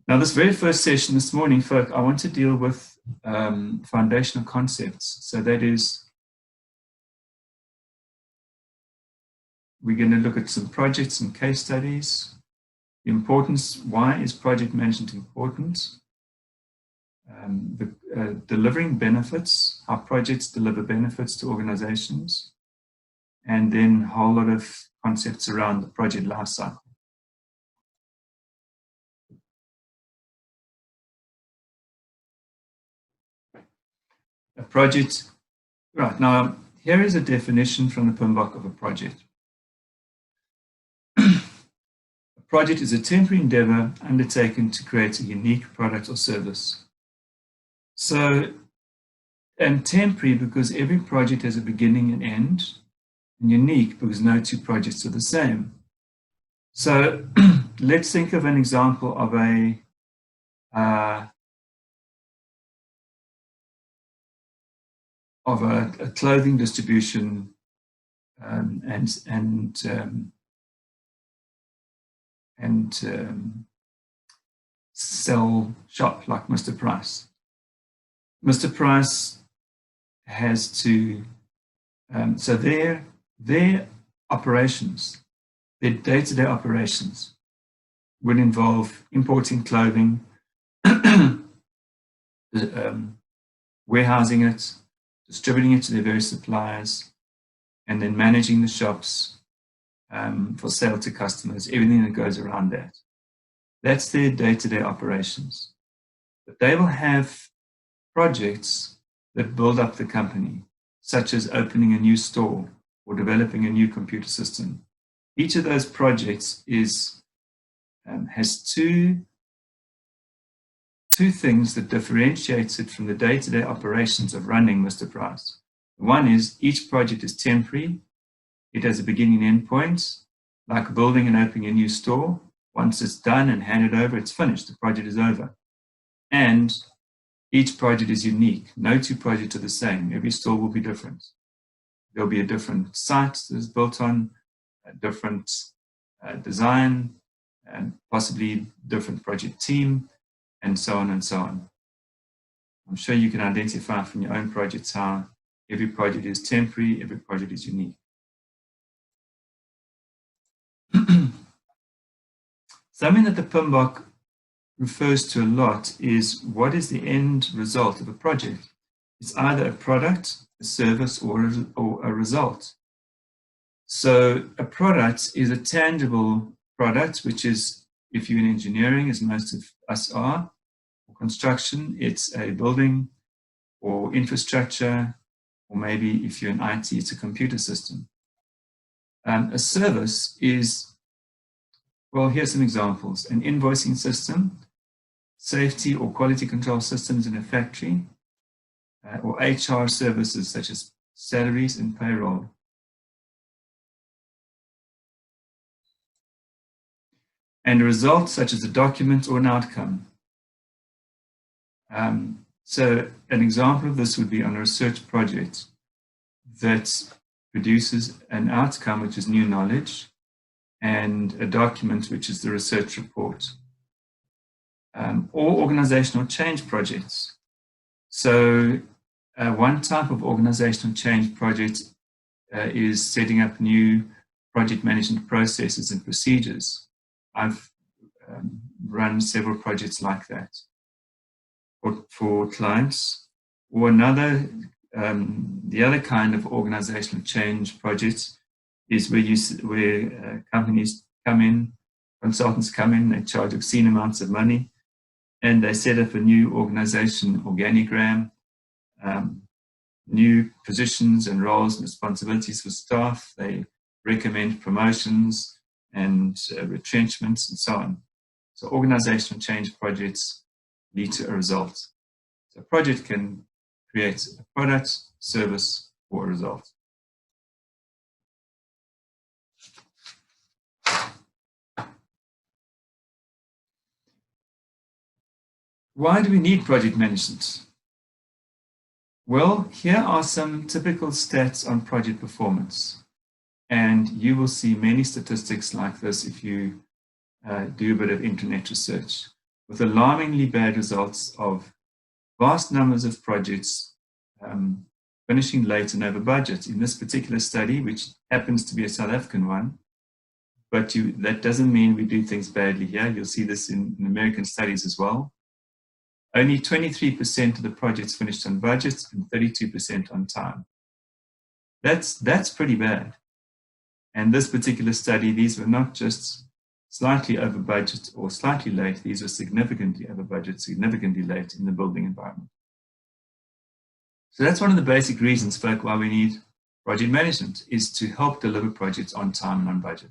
Now, this very first session this morning, folk, I want to deal with foundational concepts. So that is, we're going to look at some projects and case studies. The importance, why is project management important? Delivering benefits, how projects deliver benefits to organizations, and then a whole lot of concepts around the project lifecycle. A project, right, now here is a definition from the PMBOK of a project. A project is a temporary endeavor undertaken to create a unique product or service. So, and temporary because every project has a beginning and end, and unique because no two projects are the same. So let's think of an example of a clothing distribution and sell shop like Mr. Price. Mr. Price has to, so their operations, their day-to-day operations would involve importing clothing, warehousing it, distributing it to their various suppliers, and then managing the shops for sale to customers, everything that goes around that. That's their day-to-day operations. But they will have projects that build up the company, such as opening a new store or developing a new computer system. Each of those projects has two things that differentiates it from the day-to-day operations of running Mr. Price. One is each project is temporary. It has a beginning and end point, like building and opening a new store. Once it's done and handed over, it's finished. The project is over. And each project is unique. No two projects are the same. Every store will be different. There'll be a different site that's built on, a different design, and possibly different project team, and so on and so on. I'm sure you can identify from your own projects how every project is temporary, every project is unique. Something that the PMBOK refers to a lot is what is the end result of a project. It's either a product, a service, or a result. So a product is a tangible product, which is, if you're in engineering, as most of us are, or construction, it's a building or infrastructure, or maybe if you're in IT, it's a computer system. A service is, well, here's some examples. An invoicing system, safety or quality control systems in a factory, or HR services such as salaries and payroll. And a result such as a document or an outcome. So an example of this would be on a research project that produces an outcome, which is new knowledge, and a document, which is the research report. Or organizational change projects. So one type of organizational change project is setting up new project management processes and procedures. I've run several projects like that for clients. Or another, the other kind of organizational change project is where companies come in, consultants come in, they charge obscene amounts of money, and they set up a new organization organigram, new positions and roles and responsibilities for staff. They recommend promotions and retrenchments and so on. So organizational change projects lead to a result. So a project can create a product, service, or a result. Why do we need project management? Well, here are some typical stats on project performance. And you will see many statistics like this if you do a bit of internet research. with alarmingly bad results of vast numbers of projects finishing late and over budget. In this particular study, which happens to be a South African one, but that doesn't mean we do things badly here. You'll see this in American studies as well. Only 23% of the projects finished on budget and 32% on time. That's pretty bad. And this particular study, these were not just slightly over budget or slightly late, these were significantly over budget, significantly late in the building environment. So that's one of the basic reasons, folk, why we need project management, is to help deliver projects on time and on budget.